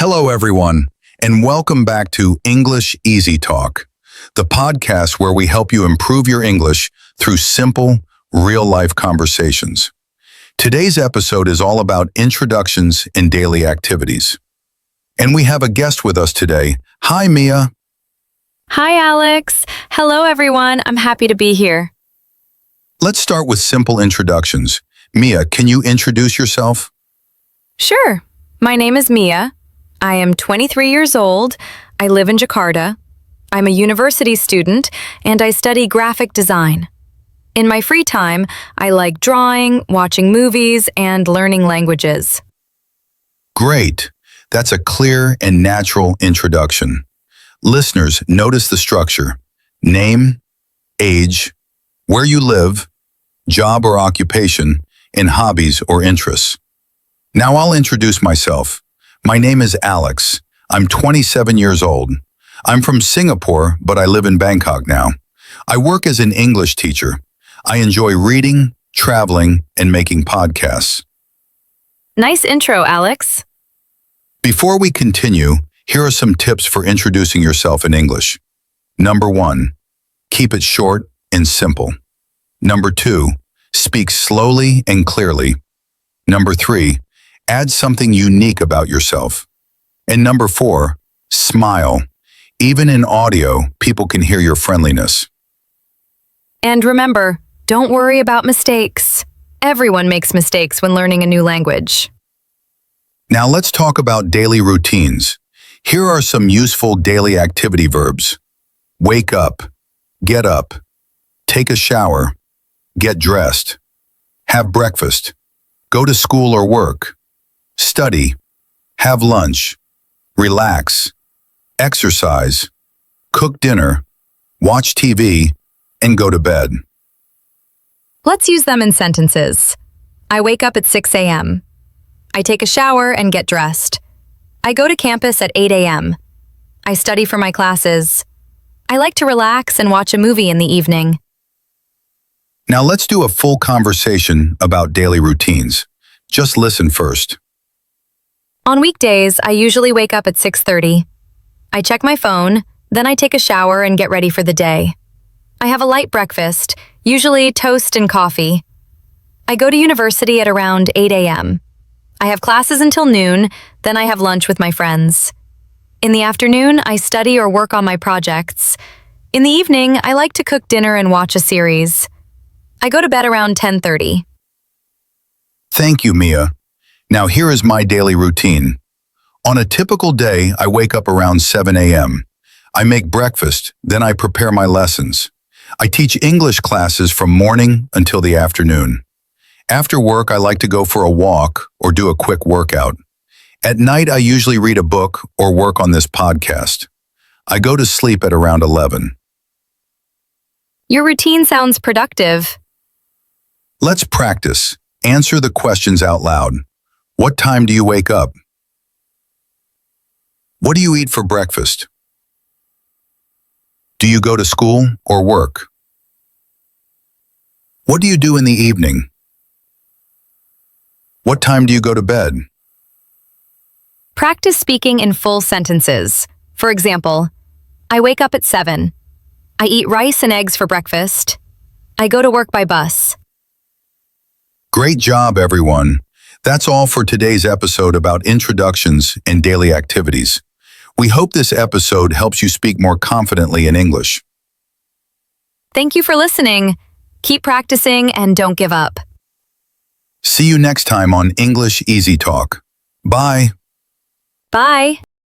Hello, everyone, and welcome back to English Easy Talk, the podcast where we help you improve your English through simple, real-life conversations. Today's episode is all about introductions and daily activities. And we have a guest with us today. Hi, Mia. Hi, Alex. Hello, everyone. I'm happy to be here. Let's start with simple introductions. Mia, can you introduce yourself? Sure. My name is Mia. I am 23 years old. I live in Jakarta. I'm a university student, and I study graphic design. In my free time, I like drawing, watching movies, and learning languages. Great. That's a clear and natural introduction. Listeners, notice the structure: name, age, where you live, job or occupation, and hobbies or interests. Now I'll introduce myself. My name is Alex. I'm 27 years old. I'm from Singapore, but I live in Bangkok now. I work as an English teacher. I enjoy reading, traveling, and making podcasts. Nice intro, Alex. Before we continue, here are some tips for introducing yourself in English. Number 1, keep it short and simple. Number 2, speak slowly and clearly. Number 3, add something unique about yourself. And number 4, smile. Even in audio, people can hear your friendliness. And remember, don't worry about mistakes. Everyone makes mistakes when learning a new language. Now let's talk about daily routines. Here are some useful daily activity verbs. Wake up, get up, take a shower, get dressed, have breakfast, go to school or work, study, have lunch, relax, exercise, cook dinner, watch TV, and go to bed. Let's use them in sentences. I wake up at 6 a.m. I take a shower and get dressed. I go to campus at 8 a.m. I study for my classes. I like to relax and watch a movie in the evening. Now let's do a full conversation about daily routines. Just listen first. On weekdays, I usually wake up at 6:30. I check my phone, then I take a shower and get ready for the day. I have a light breakfast, usually toast and coffee. I go to university at around 8 a.m. I have classes until noon, then I have lunch with my friends. In the afternoon, I study or work on my projects. In the evening, I like to cook dinner and watch a series. I go to bed around 10:30. Thank you, Mia. Now here is my daily routine. On a typical day, I wake up around 7 a.m. I make breakfast, then I prepare my lessons. I teach English classes from morning until the afternoon. After work, I like to go for a walk or do a quick workout. At night, I usually read a book or work on this podcast. I go to sleep at around 11. Your routine sounds productive. Let's practice. Answer the questions out loud. What time do you wake up? What do you eat for breakfast? Do you go to school or work? What do you do in the evening? What time do you go to bed? Practice speaking in full sentences. For example, I wake up at 7. I eat rice and eggs for breakfast. I go to work by bus. Great job, everyone. That's all for today's episode about introductions and daily activities. We hope this episode helps you speak more confidently in English. Thank you for listening. Keep practicing and don't give up. See you next time on English Easy Talk. Bye. Bye.